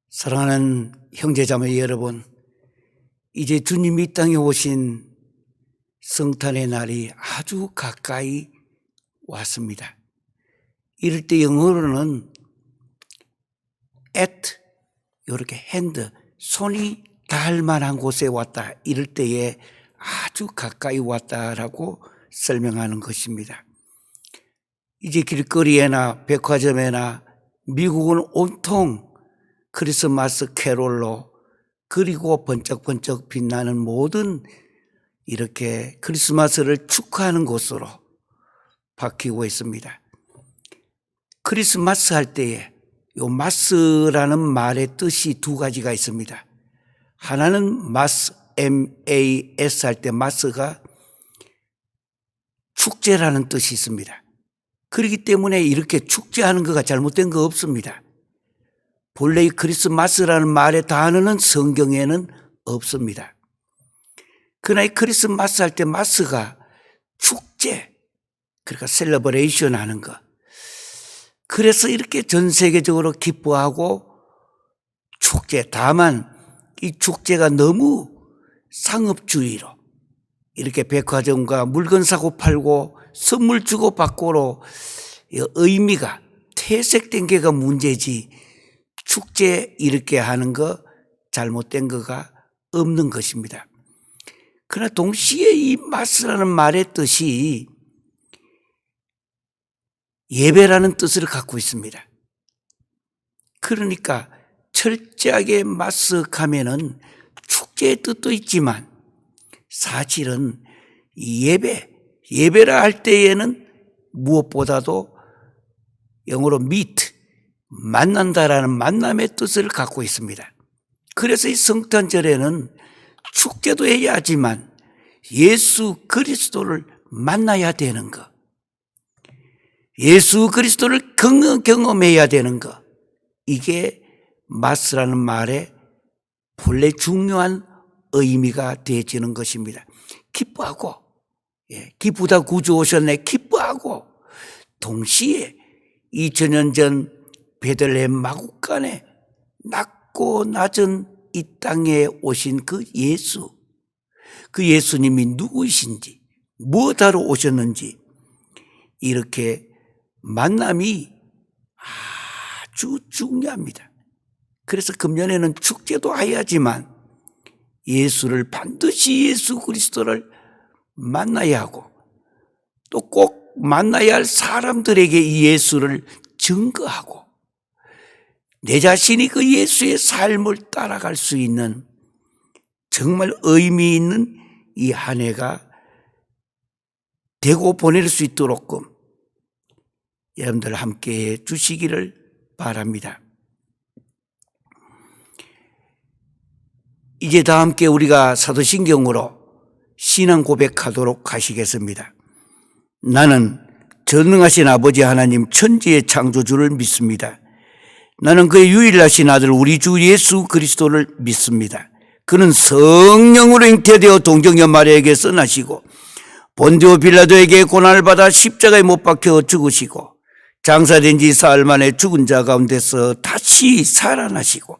사랑하는 형제자매 여러분, 이제 주님이 이 땅에 오신 성탄의 날이 아주 가까이 왔습니다. 이럴 때 영어로는 at, 이렇게 hand, 손이 닿을 만한 곳에 왔다, 이럴 때에 아주 가까이 왔다라고 설명하는 것입니다. 이제 길거리에나 백화점에나 미국은 온통 크리스마스 캐롤로, 그리고 번쩍번쩍 빛나는 모든 이렇게 크리스마스를 축하하는 곳으로 바뀌고 있습니다. 크리스마스 할 때에 요 마스라는 말의 뜻이 두 가지가 있습니다. 하나는 마스, M-A-S 할 때 마스가 축제라는 뜻이 있습니다. 그렇기 때문에 이렇게 축제하는 거가 잘못된 거 없습니다. 본래 이 크리스마스라는 말의 단어는 성경에는 없습니다. 그러나 이 크리스마스 할 때 마스가 축제, 그러니까 셀러브레이션 하는 거. 그래서 이렇게 전 세계적으로 기뻐하고 축제, 다만 이 축제가 너무 상업주의로 이렇게 백화점과 물건 사고 팔고 선물 주고 받고로 의미가 퇴색된 게가 문제지, 축제 이렇게 하는 거 잘못된 거가 없는 것입니다. 그러나 동시에 이 마스라는 말의 뜻이 예배라는 뜻을 갖고 있습니다. 그러니까 철저하게 마스하면은 축제의 뜻도 있지만 사실은 예배라 할 때에는 무엇보다도 영어로 meet, 만난다라는 만남의 뜻을 갖고 있습니다. 그래서 이 성탄절에는 축제도 해야 하지만 예수 그리스도를 만나야 되는 것, 예수 그리스도를 경험해야 되는 것, 이게 마스라는 말의 본래 중요한 의미가 되어지는 것입니다. 기뻐하고, 기쁘다 구주 오셨네, 기뻐하고, 동시에 2000년 전 베들레헴 마구간에 낮고 낮은 이 땅에 오신 그 예수, 그 예수님이 누구이신지, 무엇하러 오셨는지, 이렇게 만남이 아주 중요합니다. 그래서 금년에는 축제도 해야지만 예수를 반드시, 예수 그리스도를 만나야 하고, 또 꼭 만나야 할 사람들에게 이 예수를 증거하고, 내 자신이 그 예수의 삶을 따라갈 수 있는 정말 의미 있는 이 한 해가 되고 보낼 수 있도록 여러분들 함께해 주시기를 바랍니다. 이제 다 함께 우리가 사도신경으로 신앙 고백하도록 하시겠습니다. 나는 전능하신 아버지 하나님 천지의 창조주를 믿습니다. 나는 그의 유일하신 아들 우리 주 예수 그리스도를 믿습니다. 그는 성령으로 잉태되어 동정녀 마리아에게서 나시고 본디오 빌라도에게 고난을 받아 십자가에 못 박혀 죽으시고 장사된 지 사흘 만에 죽은 자 가운데서 다시 살아나시고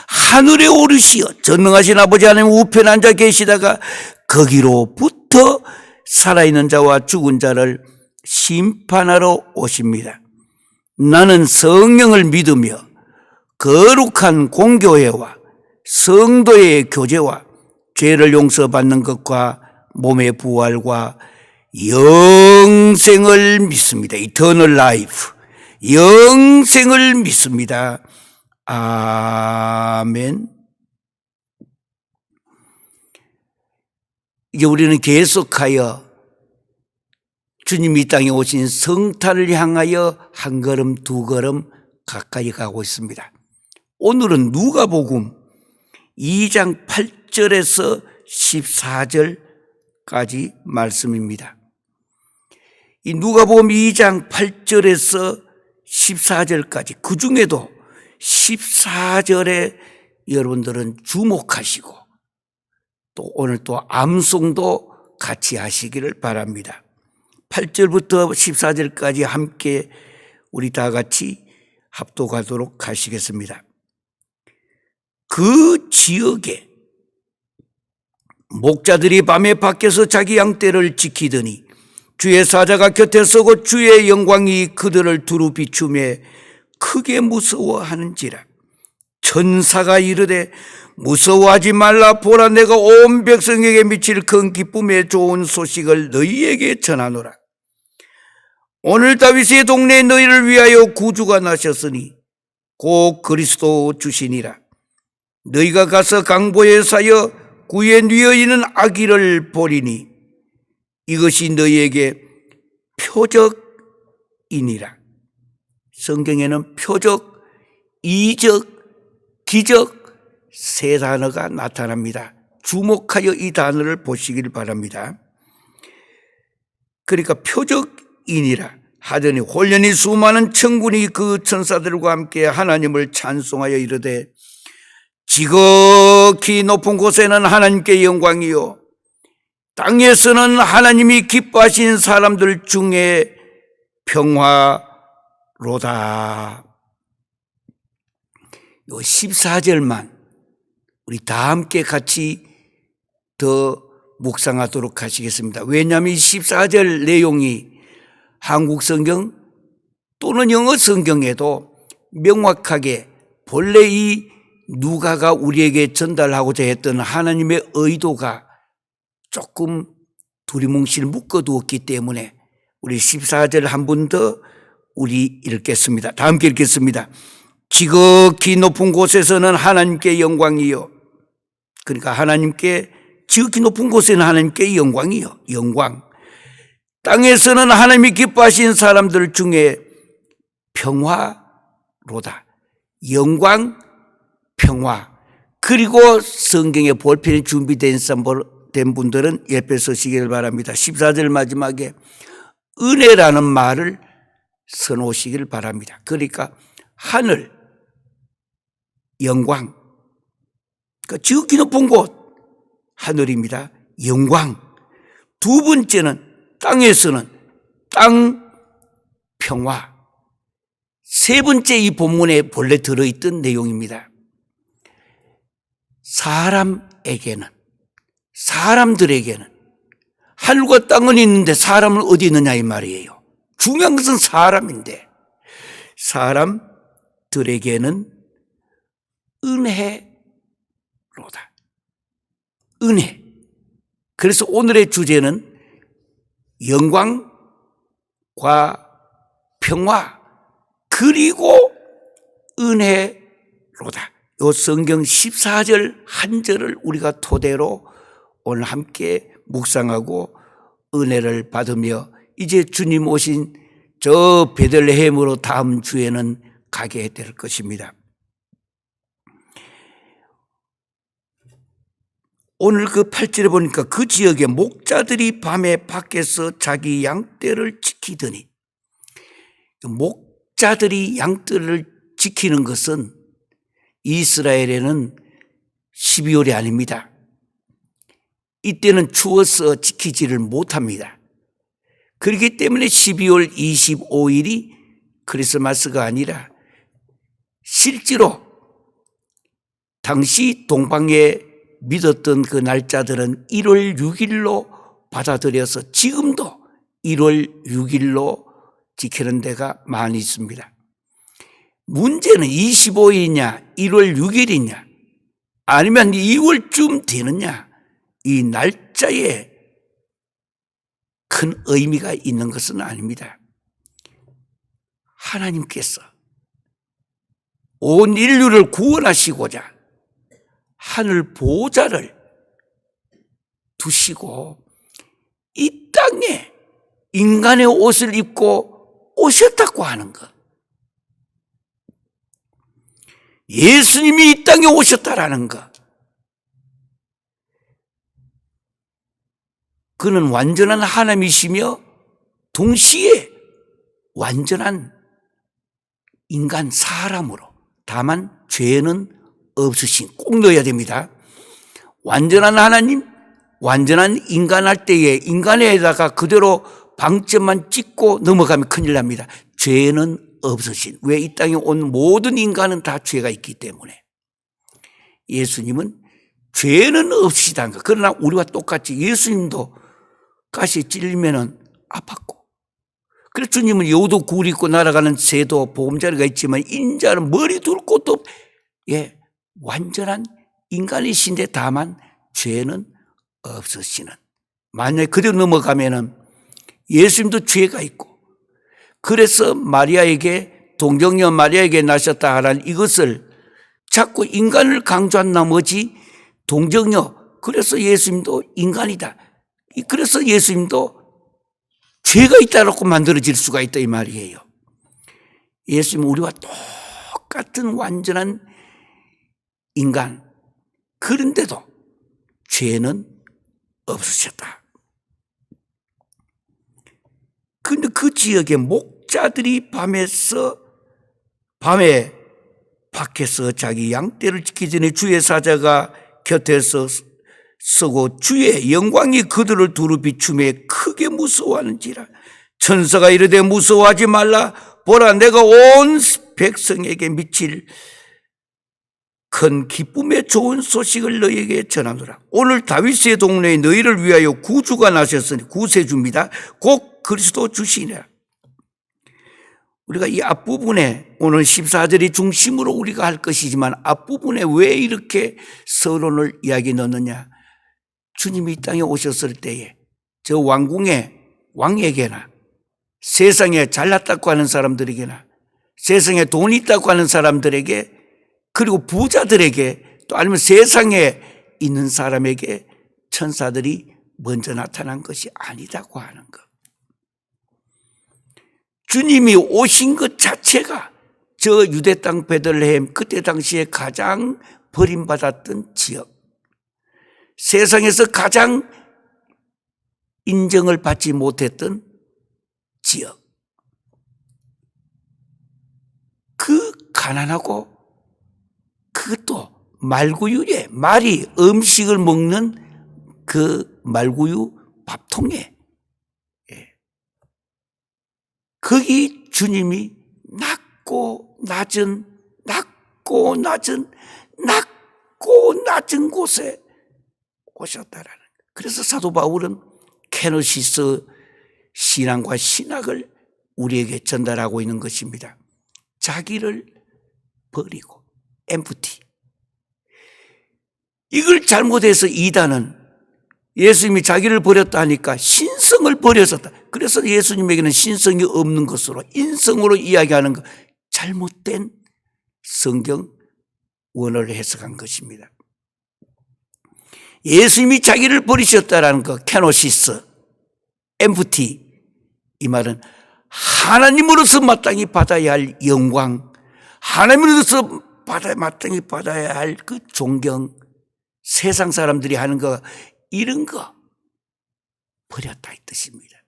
하늘에 오르시어 전능하신 아버지 하나님 우편에 앉아 계시다가 거기로부터 살아있는 자와 죽은 자를 심판하러 오십니다. 나는 성령을 믿으며 거룩한 공교회와 성도의 교제와 죄를 용서받는 것과 몸의 부활과 영생을 믿습니다. Eternal life, 영생을 믿습니다. 아멘. 이제 우리는 계속하여 주님이 이 땅에 오신 성탄을 향하여 한 걸음 두 걸음 가까이 가고 있습니다. 오늘은 누가복음 2장 8절에서 14절까지 말씀입니다. 이 누가복음 2장 8절에서 14절까지, 그 중에도 14절에 여러분들은 주목하시고 또 오늘 또 암송도 같이 하시기를 바랍니다. 8절부터 14절까지 함께 우리 다 같이 합독하도록 하시겠습니다. 그 지역에 목자들이 밤에 밖에서 자기 양떼를 지키더니 주의 사자가 곁에 서고 주의 영광이 그들을 두루 비추매 크게 무서워하는지라. 천사가 이르되 무서워하지 말라. 보라, 내가 온 백성에게 미칠 큰 기쁨의 좋은 소식을 너희에게 전하노라. 오늘 다윗의 동네에 너희를 위하여 구주가 나셨으니 곧 그리스도 주시니라. 너희가 가서 강보에 사여 구에 누워 있는 아기를 보리니 이것이 너희에게 표적이니라. 성경에는 표적, 이적, 기적 세 단어가 나타납니다. 주목하여 이 단어를 보시길 바랍니다. 그러니까 표적이니라 하더니 홀연히 수많은 천군이 그 천사들과 함께 하나님을 찬송하여 이르되 지극히 높은 곳에는 하나님께 영광이요 땅에서는 하나님이 기뻐하신 사람들 중에 평화로다. 요 14절만 우리 다 함께 같이 더 묵상하도록 하시겠습니다. 왜냐하면 이 14절 내용이 한국 성경 또는 영어 성경에도 명확하게 본래 이 누가가 우리에게 전달하고자 했던 하나님의 의도가 조금 두리뭉실 묶어두었기 때문에 우리 14절 한 번 더 우리 읽겠습니다. 다 함께 읽겠습니다. 지극히 높은 곳에서는 하나님께 영광이요. 그러니까 하나님께 지극히 높은 곳에는 하나님께 영광이요. 영광. 땅에서는 하나님이 기뻐하신 사람들 중에 평화로다. 영광, 평화. 그리고 성경에 볼펜이 준비된 분들은 옆에 서시기를 바랍니다. 14절 마지막에 은혜라는 말을 써놓으시길 바랍니다. 그러니까 하늘, 영광. 그러니까 지극히 높은 곳, 하늘입니다. 영광. 두 번째는 땅에서는 땅, 평화. 세 번째 이 본문에 본래 들어있던 내용입니다. 사람들에게는 하늘과 땅은 있는데 사람은 어디 있느냐 이 말이에요. 중요한 것은 사람인데 사람들에게는 은혜로다. 은혜. 그래서 오늘의 주제는 영광과 평화 그리고 은혜로다. 이 성경 14절 한 절을 우리가 토대로 오늘 함께 묵상하고 은혜를 받으며 이제 주님 오신 저 베들레헴으로 다음 주에는 가게 될 것입니다. 오늘 그 8절에 보니까 그 지역의 목자들이 밤에 밖에서 자기 양떼를 지키더니, 목자들이 양떼를 지키는 것은 이스라엘에는 12월이 아닙니다. 이때는 추워서 지키지를 못합니다. 그렇기 때문에 12월 25일이 크리스마스가 아니라 실제로 당시 동방에 믿었던 그 날짜들은 1월 6일로 받아들여서 지금도 1월 6일로 지키는 데가 많이 있습니다. 문제는 25일이냐 1월 6일이냐 아니면 2월쯤 되느냐, 이 날짜에 큰 의미가 있는 것은 아닙니다. 하나님께서 온 인류를 구원하시고자 하늘 보좌를 두시고 이 땅에 인간의 옷을 입고 오셨다고 하는 것. 예수님이 이 땅에 오셨다라는 것. 그는 완전한 하나님이시며 동시에 완전한 인간 사람으로, 다만 죄는 없으신, 꼭 넣어야 됩니다. 완전한 하나님, 완전한 인간 할 때에 인간에다가 그대로 방점만 찍고 넘어가면 큰일 납니다. 죄는 없으신. 왜? 이 땅에 온 모든 인간은 다 죄가 있기 때문에. 예수님은 죄는 없으시다는 거. 그러나 우리와 똑같이 예수님도 가시에 찔리면은 아팠고, 그래서 주님은 여우도 굴 입고 날아가는 새도 보금자리가 있지만 인자는 머리 둘 곳도, 완전한 인간이신데 다만 죄는 없으시는. 만약에 그대로 넘어가면은 예수님도 죄가 있고, 그래서 마리아에게, 동정녀 마리아에게 나셨다 하는 이것을 자꾸 인간을 강조한 나머지 동정녀, 그래서 예수님도 인간이다, 그래서 예수님도 죄가 있다라고 만들어질 수가 있다 이 말이에요. 예수님은 우리와 똑같은 완전한 인간, 그런데도 죄는 없으셨다. 그런데 그 지역의 목자들이 밤에 밖에서 자기 양떼를 지키기 전에 주의 사자가 곁에서 서고 주의 영광이 그들을 두루 비추며 크게 무서워하는지라. 천사가 이르되 무서워하지 말라. 보라, 내가 온 백성에게 미칠 큰 기쁨의 좋은 소식을 너희에게 전하노라. 오늘 다윗의 동네에 너희를 위하여 구주가 나셨으니, 구세주입니다. 곧 그리스도 주시니라. 우리가 이 앞부분에 오늘 14절이 중심으로 우리가 할 것이지만 앞부분에 왜 이렇게 서론을 이야기 넣느냐. 주님이 이 땅에 오셨을 때에 저 왕궁의 왕에게나 세상에 잘났다고 하는 사람들에게나 세상에 돈이 있다고 하는 사람들에게, 그리고 부자들에게, 또 아니면 세상에 있는 사람에게 천사들이 먼저 나타난 것이 아니다고 하는 것. 주님이 오신 것 자체가 저 유대 땅 베들레헴, 그때 당시에 가장 버림받았던 지역, 세상에서 가장 인정을 받지 못했던 지역, 그 가난하고 그것도 말구유에, 말이 음식을 먹는 그 말구유 밥통에, 거기 주님이 낮고 낮은 곳에 오셨다라는 거예요. 그래서 사도 바울은 케노시스 신앙과 신학을 우리에게 전달하고 있는 것입니다. 자기를 버리고, 엠프티. 이걸 잘못해서 이단은 예수님이 자기를 버렸다 하니까 신성을 버렸었다. 그래서 예수님에게는 신성이 없는 것으로, 인성으로 이야기하는 것, 잘못된 성경 원어를 해석한 것입니다. 예수님이 자기를 버리셨다라는 것, 케노시스, 엠프티, 이 말은 하나님으로서 마땅히 받아야 할 영광, 하나님으로서 마땅히 받아야 할 그 존경, 세상 사람들이 하는 거, 이런 거 버렸다 이 뜻입니다.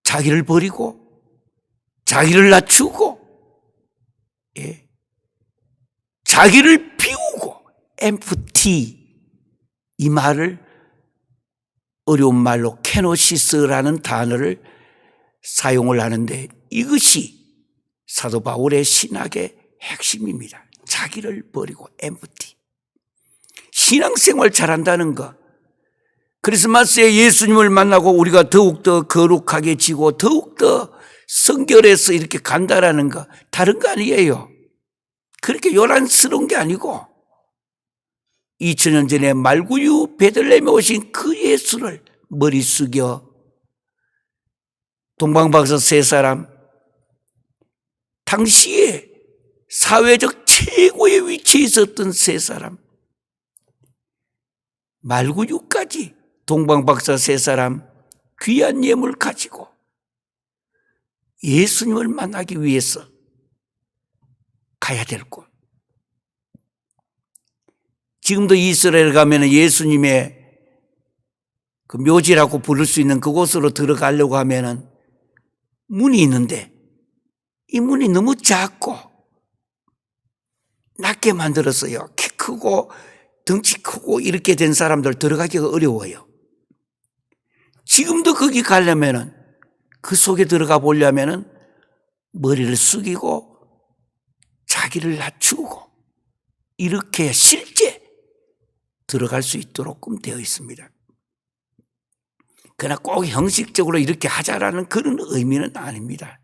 자기를 버리고 자기를 낮추고, 자기를 비우고, 엠프티, 이 말을 어려운 말로 케노시스라는 단어를 사용을 하는데, 이것이 사도 바울의 신학의 핵심입니다. 자기를 버리고, 엠프티. 신앙생활 잘한다는 것, 크리스마스에 예수님을 만나고 우리가 더욱더 거룩하게 지고 더욱더 성결해서 이렇게 간다라는 거, 다른 거 아니에요. 그렇게 요란스러운 게 아니고 2000년 전에 말구유 베들레헴에 오신 그 예수를 머리 숙여, 동방박사 세 사람, 당시에 사회적 최고의 위치에 있었던 세 사람, 말구유까지 동방박사 세 사람 귀한 예물 가지고 예수님을 만나기 위해서 가야 될 곳. 지금도 이스라엘 가면 예수님의 그 묘지라고 부를 수 있는 그곳으로 들어가려고 하면은 문이 있는데 이 문이 너무 작고 낮게 만들었어요. 키 크고 덩치 크고 이렇게 된 사람들 들어가기가 어려워요. 지금도 거기 가려면은, 그 속에 들어가 보려면은 머리를 숙이고 자기를 낮추고 이렇게 실제 들어갈 수 있도록 되어 있습니다. 그러나 꼭 형식적으로 이렇게 하자라는 그런 의미는 아닙니다.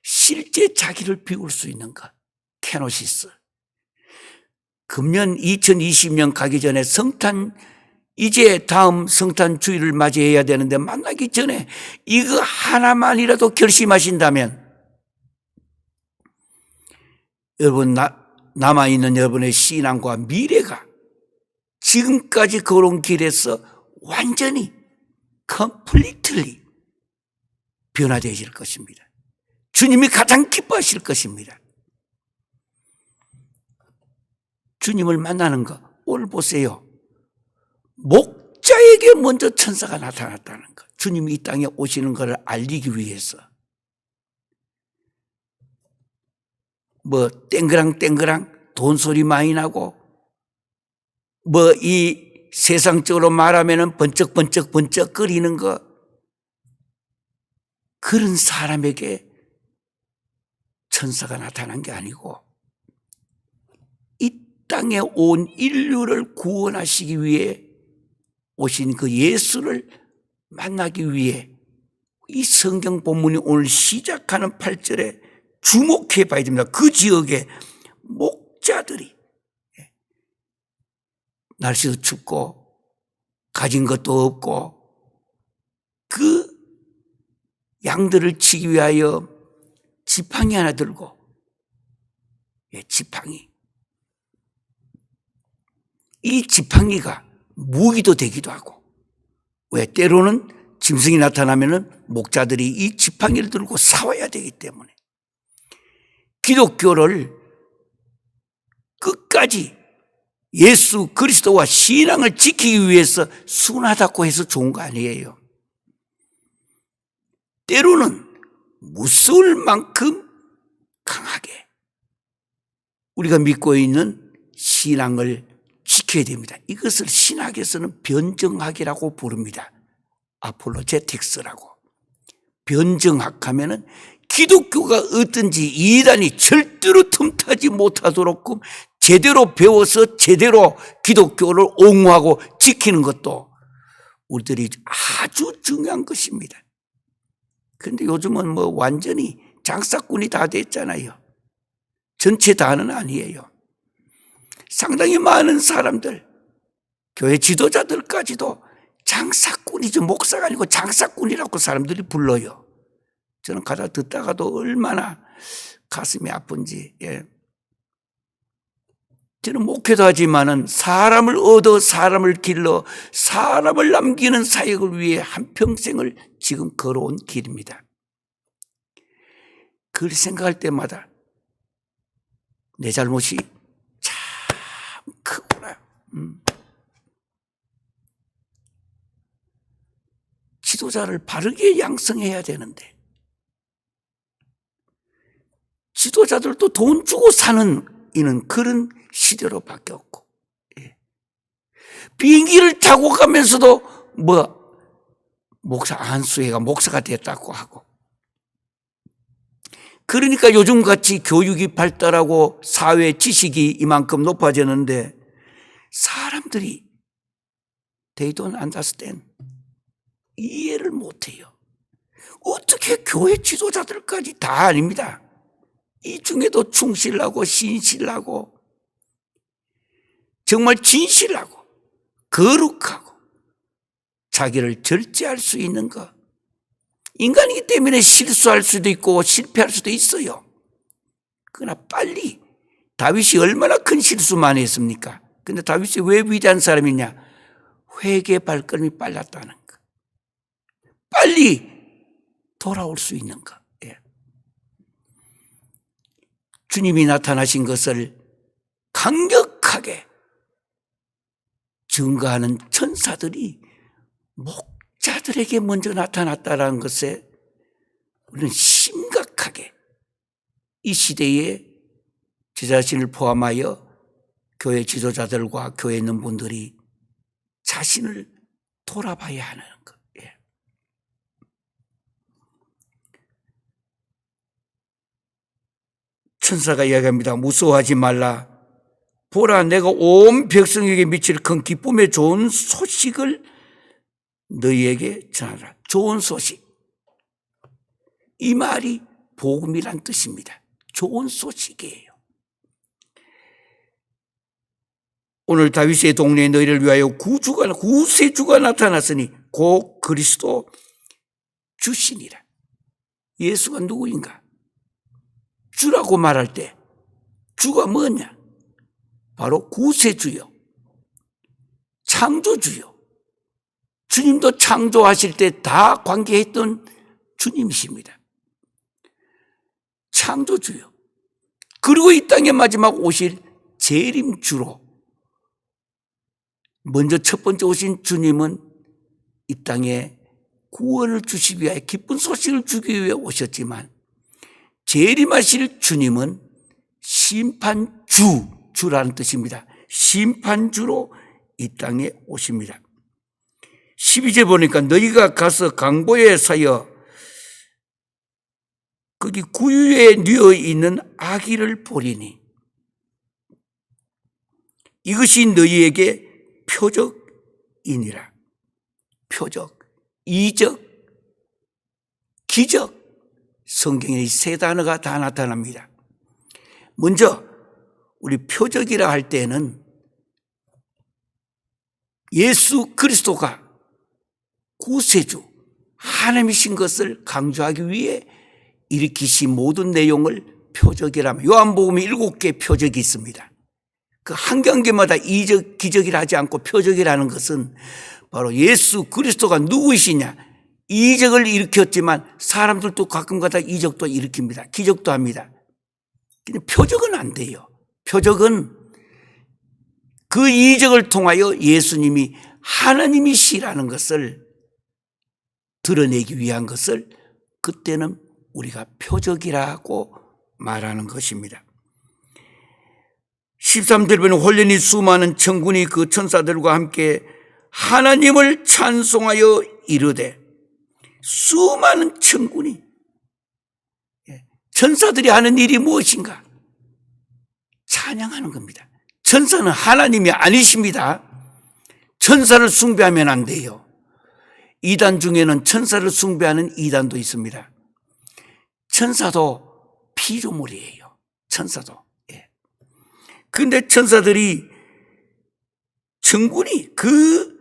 실제 자기를 비울 수 있는 것, 케노시스. 금년 2020년 가기 전에 이제 다음 성탄 주일을 맞이해야 되는데 만나기 전에 이거 하나만이라도 결심하신다면, 여러분, 남아있는 여러분의 신앙과 미래가 지금까지 걸어온 길에서 완전히 completely 변화되실 것입니다. 주님이 가장 기뻐하실 것입니다. 주님을 만나는 거, 오늘 보세요. 목자에게 먼저 천사가 나타났다는 것. 주님이 이 땅에 오시는 것을 알리기 위해서. 뭐 땡그랑 돈 소리 많이 나고, 뭐 이 세상적으로 말하면 번쩍 거리는 거, 그런 사람에게 천사가 나타난 게 아니고 이 땅에 온 인류를 구원하시기 위해 오신 그 예수를 만나기 위해, 이 성경 본문이 오늘 시작하는 8절에 주목해 봐야 됩니다. 그 지역에 목자들이, 날씨도 춥고 가진 것도 없고 그 양들을 치기 위하여 지팡이 하나 들고, 지팡이, 이 지팡이가 무기도 되기도 하고, 왜? 때로는 짐승이 나타나면 목자들이 이 지팡이를 들고 싸워야 되기 때문에. 기독교를 끝까지 예수 그리스도와 신앙을 지키기 위해서 순하다고 해서 좋은 거 아니에요. 때로는 무서울 만큼 강하게 우리가 믿고 있는 신앙을 지켜야 됩니다. 이것을 신학에서는 변정학이라고 부릅니다. 아폴로제틱스라고. 변정학 하면은 기독교가 어떤지 이단이 절대로 틈타지 못하도록 제대로 배워서 제대로 기독교를 옹호하고 지키는 것도 우리들이 아주 중요한 것입니다. 그런데 요즘은 뭐 완전히 장사꾼이 다 됐잖아요. 전체 다는 아니에요. 상당히 많은 사람들, 교회 지도자들까지도 장사꾼이죠. 목사가 아니고 장사꾼이라고 사람들이 불러요. 저는 가다 듣다가도 얼마나 가슴이 아픈지. 저는 목회도 하지만은 사람을 얻어 사람을 길러 사람을 남기는 사역을 위해 한평생을 지금 걸어온 길입니다. 그걸 생각할 때마다 내 잘못이 참 크구나. 지도자를 바르게 양성해야 되는데, 지도자들도 돈 주고 사는 이는 그런 시대로 바뀌었고, 비행기를 타고 가면서도 목사 안수회가 목사가 됐다고 하고, 그러니까 요즘같이 교육이 발달하고 사회 지식이 이만큼 높아졌는데 사람들이 they don't understand, 이해를 못해요. 어떻게 교회 지도자들까지 다 아닙니다. 이 중에도 충실하고 신실하고 정말 진실하고 거룩하고 자기를 절제할 수 있는 것. 인간이기 때문에 실수할 수도 있고 실패할 수도 있어요. 그러나 빨리, 다윗이 얼마나 큰 실수만 했습니까? 근데 다윗이 왜 위대한 사람이냐? 회개 발걸음이 빨랐다는 것. 빨리 돌아올 수 있는 것. 주님이 나타나신 것을 강력하게 증거하는 천사들이 목자들에게 먼저 나타났다는 것에 우리는 심각하게 이 시대에 제 자신을 포함하여 교회 지도자들과 교회에 있는 분들이 자신을 돌아봐야 하는 것. 천사가 이야기합니다. 무서워하지 말라. 보라, 내가 온 백성에게 미칠 큰 기쁨의 좋은 소식을 너희에게 전하라. 좋은 소식. 이 말이 복음이란 뜻입니다. 좋은 소식이에요. 오늘 다윗의 동네에 너희를 위하여 구세주가 나타났으니 곧 그리스도 주시니라. 예수가 누구인가? 주라고 말할 때 주가 뭐냐? 바로 구세주요, 창조주요. 주님도 창조하실 때 다 관계했던 주님이십니다. 창조주요. 그리고 이 땅에 마지막 오실 재림주로, 먼저 첫 번째 오신 주님은 이 땅에 구원을 주시기 위하여 기쁜 소식을 주기 위해 오셨지만, 재림하실 주님은 심판주라는 뜻입니다. 심판주로 이 땅에 오십니다. 12절 보니까 너희가 가서 강보에 사여 거기 구유에 뉘어 있는 아기를 보리니 이것이 너희에게 표적이니라. 표적, 이적, 기적. 성경에 이 세 단어가 다 나타납니다. 먼저 우리 표적이라 할 때는 예수 그리스도가 구세주, 하나님이신 것을 강조하기 위해 일으키신 모든 내용을 표적이라면, 요한복음에 7개 표적이 있습니다. 그 한 경계마다 이적, 기적이라 하지 않고 표적이라는 것은 바로 예수 그리스도가 누구이시냐, 이적을 일으켰지만 사람들도 가끔가다 이적도 일으킵니다. 기적도 합니다. 근데 표적은 안 돼요. 표적은 그 이적을 통하여 예수님이 하나님이시라는 것을 드러내기 위한 것을 그때는 우리가 표적이라고 말하는 것입니다. 13절 보면 홀련히 수많은 천군이 그 천사들과 함께 하나님을 찬송하여 이르되, 수많은 천군이, 천사들이 하는 일이 무엇인가? 찬양하는 겁니다. 천사는 하나님이 아니십니다. 천사를 숭배하면 안 돼요. 이단 중에는 천사를 숭배하는 이단도 있습니다. 천사도 피조물이에요. 천사도. 그런데 천사들이, 천군이 그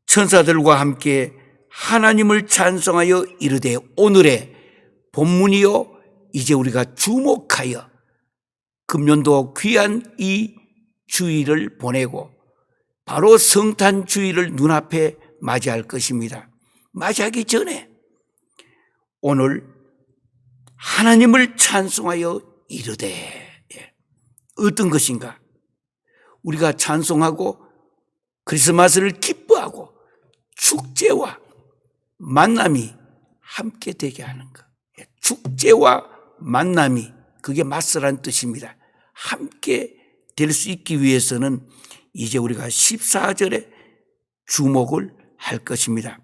천사들과 함께 하나님을 찬송하여 이르되, 오늘의 본문이요 이제 우리가 주목하여 금년도 귀한 이 주일을 보내고 바로 성탄 주일을 눈앞에 맞이할 것입니다. 맞이하기 전에 오늘 하나님을 찬송하여 이르되, 어떤 것인가? 우리가 찬송하고 크리스마스를 기뻐하고 축제와 만남이 함께 되게 하는 것. 축제와 만남이, 그게 마스라는 뜻입니다. 함께 될 수 있기 위해서는 이제 우리가 14절에 주목을 할 것입니다.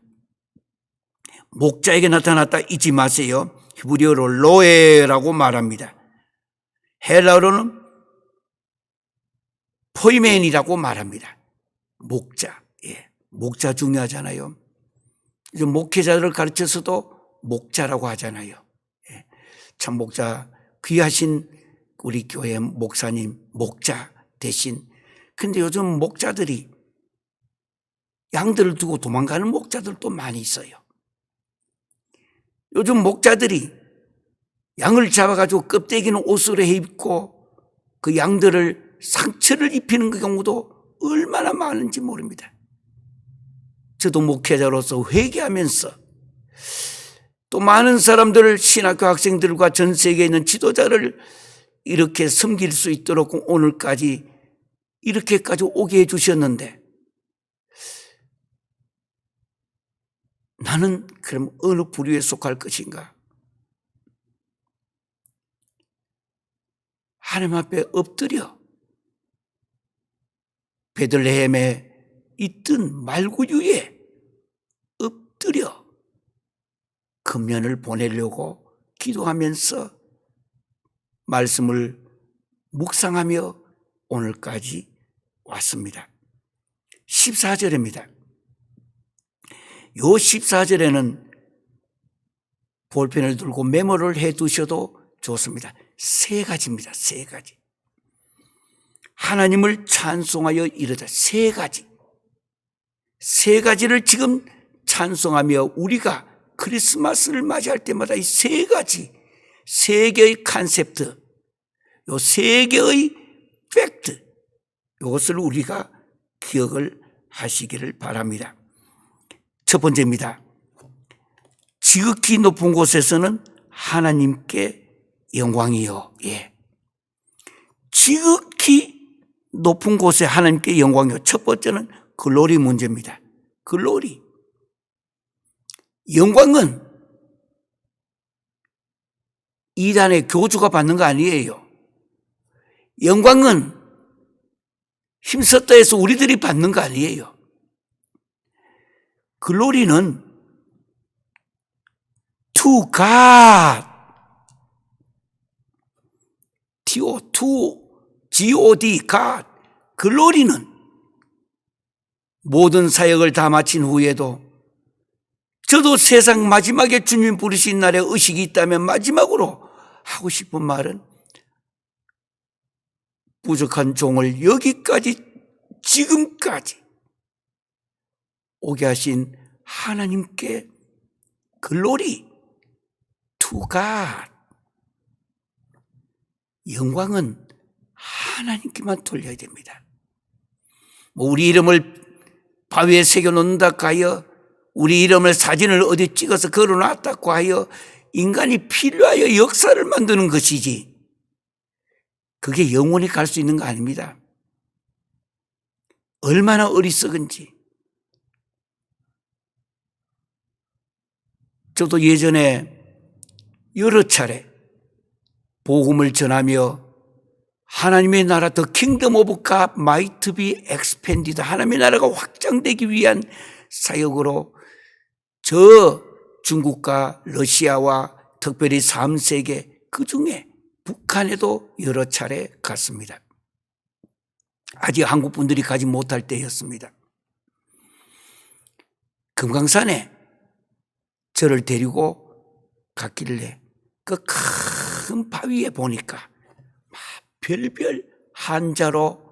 목자에게 나타났다 잊지 마세요. 히브리어로 로에라고 말합니다. 헬라어로는 포이멘이라고 말합니다. 목자. 목자 중요하잖아요. 목회자들을 가르쳐서도 목자라고 하잖아요. 참 목자, 귀하신 우리 교회 목사님, 목자 대신. 근데 요즘 목자들이 양들을 두고 도망가는 목자들도 많이 있어요. 요즘 목자들이 양을 잡아가지고 껍데기는 옷으로 입고 그 양들을 상처를 입히는 그 경우도 얼마나 많은지 모릅니다. 저도 목회자로서 회개하면서 또 많은 사람들, 신학교 학생들과 전 세계에 있는 지도자를 이렇게 섬길 수 있도록 오늘까지 이렇게까지 오게 해주셨는데, 나는 그럼 어느 부류에 속할 것인가? 하나님 앞에 엎드려 베들레헴에 있던 말구유에 엎드려 금년을 보내려고 기도하면서 말씀을 묵상하며 오늘까지 왔습니다. 14절입니다. 요 14절에는 볼펜을 들고 메모를 해 두셔도 좋습니다. 세 가지입니다. 세 가지. 하나님을 찬송하여 이르다. 세 가지. 세 가지를 지금 찬송하며 우리가 크리스마스를 맞이할 때마다 이 세 가지, 세 개의 컨셉트, 요 세 개의 팩트, 이것을 우리가 기억을 하시기를 바랍니다. 첫 번째입니다. 지극히 높은 곳에서는 하나님께 영광이요. 예. 지극히 높은 곳에 하나님께 영광이요. 첫 번째는 글로리 문제입니다. 글로리. 영광은 이단의 교주가 받는 거 아니에요. 영광은 힘썼다 해서 우리들이 받는 거 아니에요. 글로리는 to God, G-O-D, God. 글로리는 모든 사역을 다 마친 후에도 저도 세상 마지막에 주님 부르신 날에 의식이 있다면 마지막으로 하고 싶은 말은 부족한 종을 여기까지 지금까지 오게 하신 하나님께 글로리 to God. 영광은 하나님께만 돌려야 됩니다. 우리 이름을 바위에 새겨놓는다고 하여 우리 이름을 사진을 어디 찍어서 걸어놨다고 하여 인간이 필요하여 역사를 만드는 것이지 그게 영원히 갈 수 있는 거 아닙니다. 얼마나 어리석은지. 저도 예전에 여러 차례 복음을 전하며 하나님의 나라 더 킹덤 오브 갓 마이트 비 엑스펜디드 하나님의 나라가 확장되기 위한 사역으로 저 중국과 러시아와 특별히 3세계 그중에 북한에도 여러 차례 갔습니다. 아직 한국 분들이 가지 못할 때였습니다. 금강산에 저를 데리고 갔길래 그 큰 바위에 보니까 별별 한자로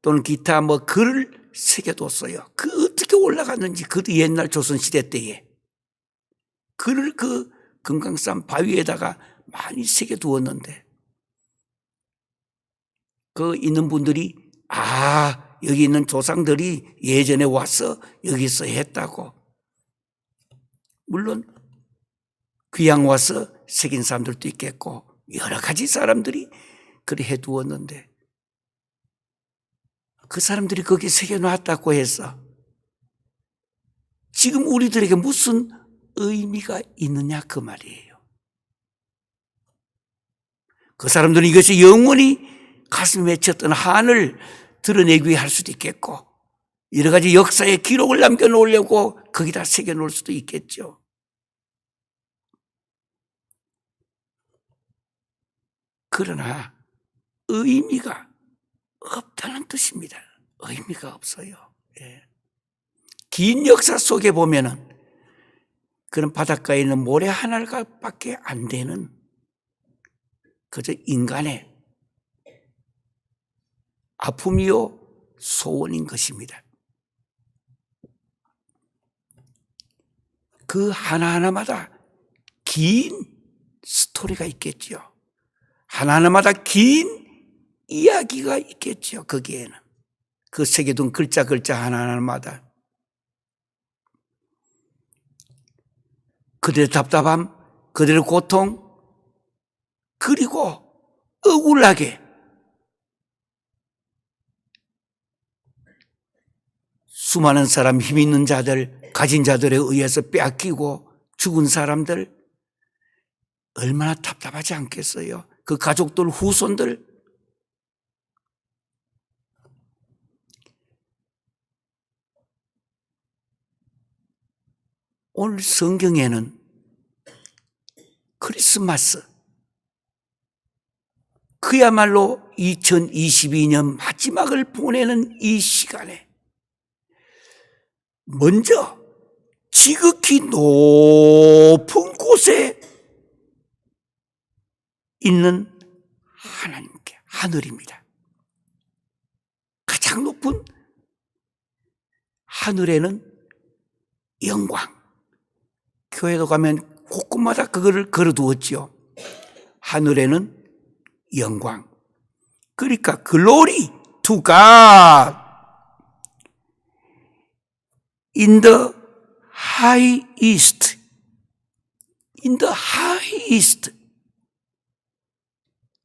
또는 기타 글을 새겨뒀어요. 그 어떻게 올라갔는지 그도 옛날 조선시대 때에 글을 그 금강산 바위에다가 많이 새겨두었는데 그 있는 분들이 여기 있는 조상들이 예전에 와서 여기서 했다고. 물론 귀양 와서 새긴 사람들도 있겠고 여러 가지 사람들이 그리 해두었는데 그 사람들이 거기 새겨놨다고 해서 지금 우리들에게 무슨 의미가 있느냐 그 말이에요. 그 사람들은 이것이 영원히 가슴에 맺혔던 한을 드러내기 위해 할 수도 있겠고 여러 가지 역사의 기록을 남겨놓으려고 거기다 새겨놓을 수도 있겠죠. 그러나 의미가 없다는 뜻입니다. 의미가 없어요. 예. 긴 역사 속에 보면은 그런 바닷가에 있는 모래 하나밖에 안 되는 그저 인간의 아픔이요 소원인 것입니다. 그 하나하나마다 긴 스토리가 있겠죠. 하나하나마다 긴 이야기가 있겠죠. 거기에는 그 새겨둔 글자 하나하나마다 그들의 답답함, 그들의 고통, 그리고 억울하게 수많은 사람, 힘 있는 자들, 가진 자들에 의해서 빼앗기고 죽은 사람들 얼마나 답답하지 않겠어요? 그 가족들, 후손들. 오늘 성경에는 크리스마스, 그야말로 2022년 마지막을 보내는 이 시간에 먼저 지극히 높은 곳에 있는 하나님께, 하늘입니다. 가장 높은 하늘에는 영광. 교회도 가면 곳곳마다 그거를 걸어두었지요. 하늘에는 영광. 그러니까 glory to God in the highest. in the highest.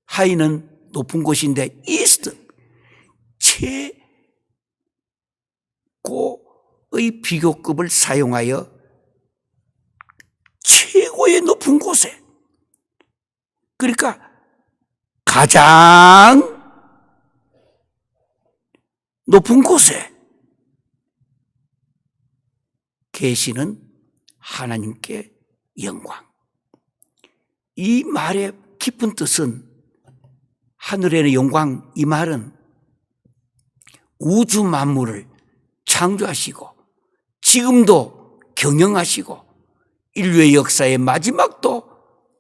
하이는 높은 곳인데 east 최고의 비교급을 사용하여 최고의 높은 곳에, 그러니까 가장 높은 곳에 계시는 하나님께 영광. 이 말의 깊은 뜻은, 하늘에는 영광, 이 말은 우주 만물을 창조하시고 지금도 경영하시고 인류의 역사의 마지막도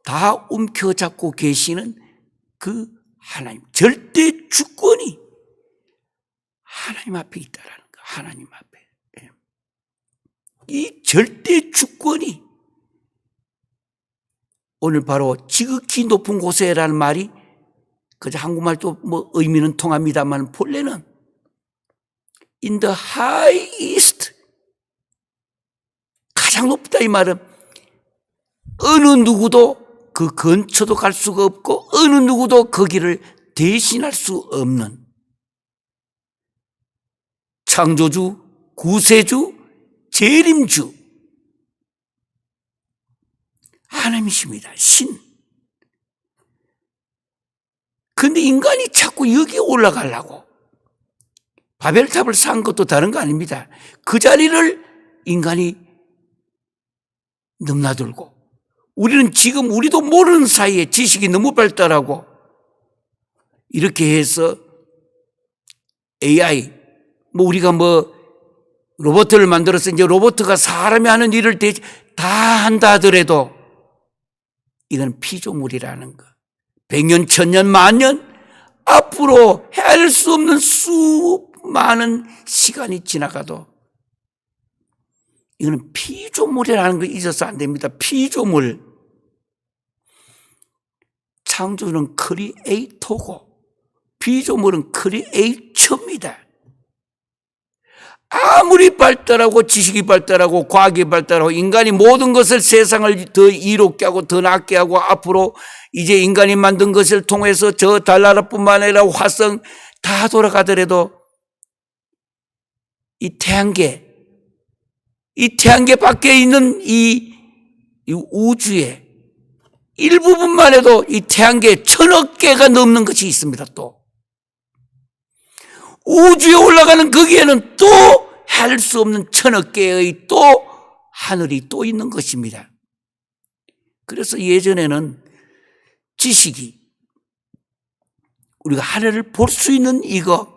다 움켜잡고 계시는 그 하나님, 절대 주권이 하나님 앞에 있다라는 거. 하나님 앞에. 이 절대 주권이 오늘 바로 지극히 높은 곳에라는 말이 그저 한국말도 뭐 의미는 통합니다만 본래는 in the highest, 가장 높다 이 말은 어느 누구도 그 근처도 갈 수가 없고 어느 누구도 거기를 대신할 수 없는 창조주, 구세주, 재림주 하나님이십니다. 신. 근데 인간이 자꾸 여기에 올라가려고 바벨탑을 쌓은 것도 다른 거 아닙니다. 그 자리를 인간이 넘나들고, 우리는 지금 우리도 모르는 사이에 지식이 너무 발달하고 이렇게 해서 AI, 뭐 우리가 뭐 로봇을 만들어서 이제 로봇가 사람이 하는 일을 다 한다 하더라도 이건 피조물이라는 거. 100년, 1000년, 만년 앞으로 헤아릴 수 없는 수많은 시간이 지나가도 이거는 피조물이라는 거 잊어서 안 됩니다. 피조물. 창조는 크리에이터고 피조물은 크리에이처입니다. 아무리 발달하고 지식이 발달하고 과학이 발달하고 인간이 모든 것을, 세상을 더 이롭게 하고 더 낫게 하고 앞으로 이제 인간이 만든 것을 통해서 저 달나라뿐만 아니라 화성 다 돌아가더라도 이 태양계 밖에 있는 이 우주의 일부분만 해도 이 태양계 1000억 개가 넘는 것이 있습니다. 또 우주에 올라가는 거기에는 또 할 수 없는 1000억 개의 또 하늘이 또 있는 것입니다. 그래서 예전에는 지식이, 우리가 하늘을 볼 수 있는 이거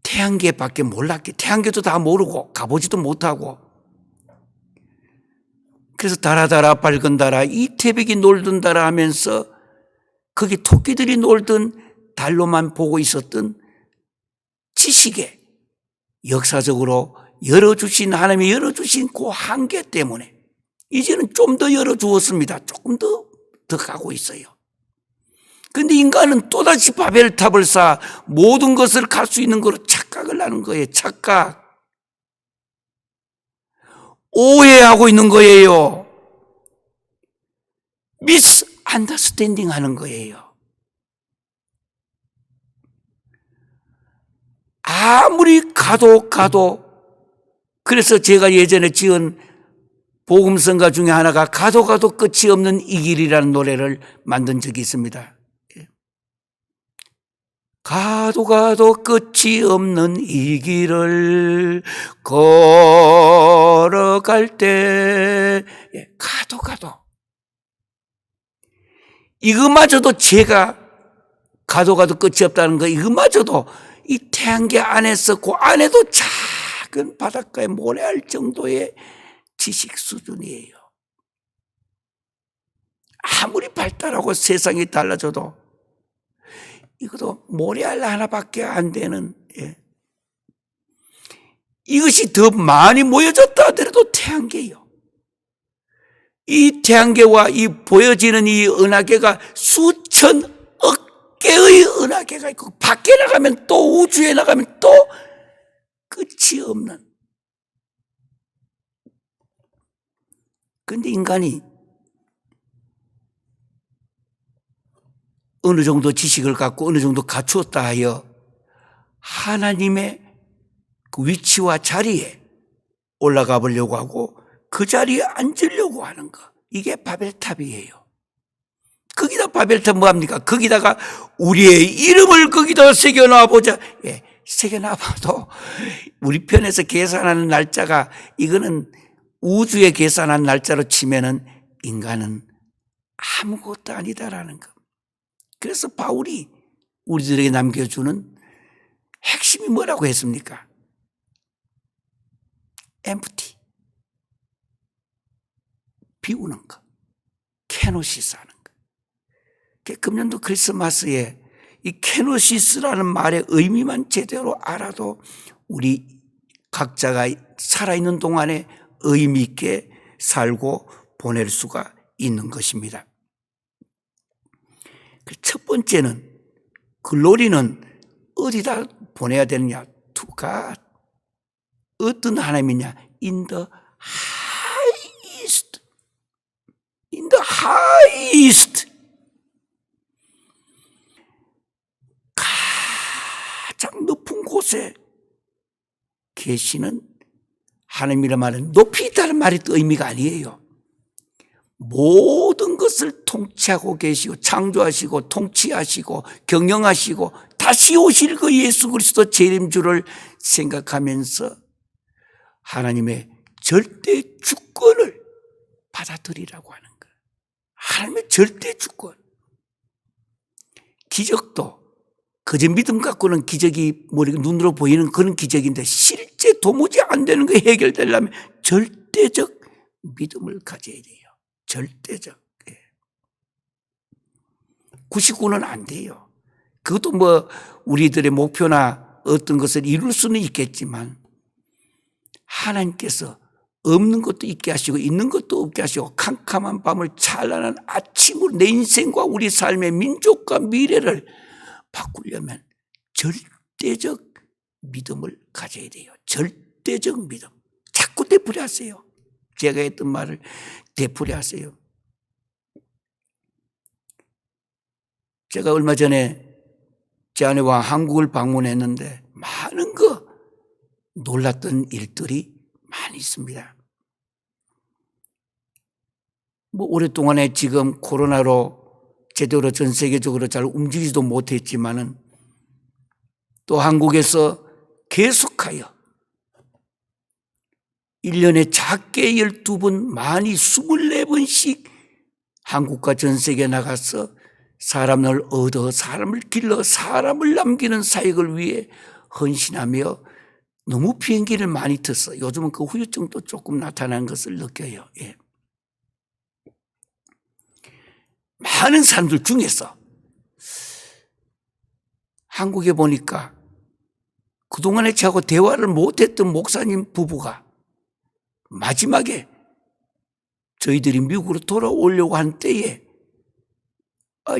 태양계 밖에 몰랐기, 태양계도 다 모르고 가보지도 못하고, 그래서 달아 밝은 달아, 이 태백이 놀던 달아 하면서 거기 토끼들이 놀던 달로만 보고 있었던 지식에 역사적으로 열어주신, 하나님이 열어주신 그 한계 때문에 이제는 좀 더 열어주었습니다. 조금 더 가고 있어요. 그런데 인간은 또다시 바벨탑을 쌓아 모든 것을 갈 수 있는 거로 착각을 하는 거예요. 착각. 오해하고 있는 거예요. 미스안더스탠딩 하는 거예요. 아무리 가도 그래서 제가 예전에 지은 복음성가 중에 하나가 가도 끝이 없는 이 길이라는 노래를 만든 적이 있습니다. 가도 끝이 없는 이 길을 걸어갈 때 가도 이것마저도 제가 가도 끝이 없다는 거, 이것마저도 이 태양계 안에서 그 안에도 작은 바닷가에 모래알 정도의 지식 수준이에요. 아무리 발달하고 세상이 달라져도 이것도 모래알 하나밖에 안 되는, 이것이 더 많이 모여졌다 하더라도 태양계예요. 이 태양계와 이 보여지는 이 은하계가 수천억 개의 은하계가 있고, 밖에 나가면 또 우주에 나가면 또 끝이 없는. 그런데 인간이 어느 정도 지식을 갖고 어느 정도 갖추었다 하여 하나님의 그 위치와 자리에 올라가 보려고 하고 그 자리에 앉으려고 하는 거, 이게 바벨탑이에요. 거기다 바벨탑 뭐합니까? 거기다가 우리의 이름을 거기다 새겨놔 보자. 새겨놔 봐도 우리 편에서 계산하는 날짜가, 이거는 우주에 계산한 날짜로 치면은 인간은 아무것도 아니다라는 거. 그래서 바울이 우리들에게 남겨주는 핵심이 뭐라고 했습니까? empty, 비우는 거, 케노시스 하는 거. 금년도 크리스마스에 이 케노시스라는 말의 의미만 제대로 알아도 우리 각자가 살아있는 동안에 의미 있게 살고 보낼 수가 있는 것입니다. 첫 번째는 글로리는 어디다 보내야 되느냐? To God. 어떤 하나님이냐? In the highest. In the highest. 가장 높은 곳에 계시는 하나님이란 말은 높이 있다는 말이 또 의미가 아니에요. 모든 것을 통치하고 계시고 창조하시고 통치하시고 경영하시고 다시 오실 그 예수 그리스도 재림주를 생각하면서 하나님의 절대 주권을 받아들이라고 하는 거예요. 하나님의 절대 주권. 기적도 그저 믿음 갖고는 기적이 눈으로 보이는 그런 기적인데 실제 도무지 안 되는 거 해결되려면 절대적 믿음을 가져야 돼요. 절대적. 99는 안 돼요. 그것도 뭐 우리들의 목표나 어떤 것을 이룰 수는 있겠지만 하나님께서 없는 것도 있게 하시고 있는 것도 없게 하시고 캄캄한 밤을 찬란한 아침으로 내 인생과 우리 삶의 민족과 미래를 바꾸려면 절대적 믿음을 가져야 돼요. 절대적 믿음. 자꾸 되풀이하세요. 제가 했던 말을 되풀이하세요. 제가 얼마 전에 제 아내와 한국을 방문했는데 많은 놀랐던 일들이 많이 있습니다. 오랫동안에 지금 코로나로 제대로 전 세계적으로 잘 움직이지도 못했지만은 또 한국에서 계속하여 1년에 작게 12번, 많이 24번씩 한국과 전 세계에 나가서 사람을 얻어 사람을 길러 사람을 남기는 사역을 위해 헌신하며 너무 비행기를 많이 탔어. 요즘은 그 후유증도 조금 나타나는 것을 느껴요. 많은 사람들 중에서 한국에 보니까 그동안에 저하고 대화를 못했던 목사님 부부가 마지막에 저희들이 미국으로 돌아오려고 한 때에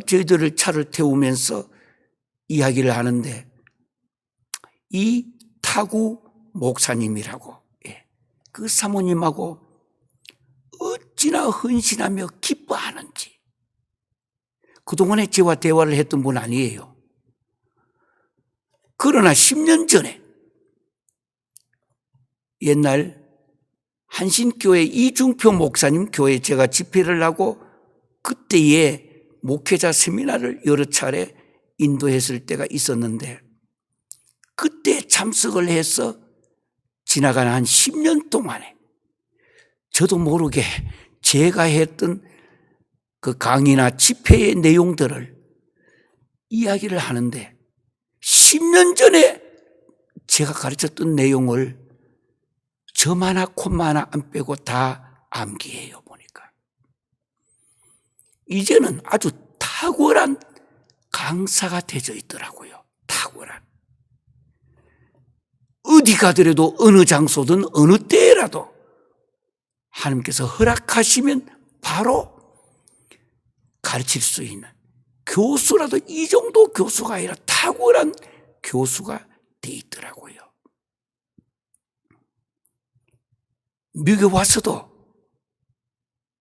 저희들을 차를 태우면서 이야기를 하는데 이 타구 목사님이라고 그 사모님하고 어찌나 헌신하며 기뻐하는지 그동안에 저와 대화를 했던 분 아니에요. 그러나 10년 전에 옛날 한신교회 이중표 목사님 교회에 제가 집회를 하고 그때에 목회자 세미나를 여러 차례 인도했을 때가 있었는데 그때 참석을 해서 지나간 한 10년 동안에 저도 모르게 제가 했던 그 강의나 집회의 내용들을 이야기를 하는데 10년 전에 제가 가르쳤던 내용을 점 하나 콤마 하나 안 빼고 다 암기해요 보니까. 이제는 아주 탁월한 강사가 되어 있더라고요. 탁월한. 어디 가더라도 어느 장소든 어느 때라도 하나님께서 허락하시면 바로 가르칠 수 있는 교수라도 이 정도 교수가 아니라 탁월한 교수가 돼 있더라고요. 미국에 와서도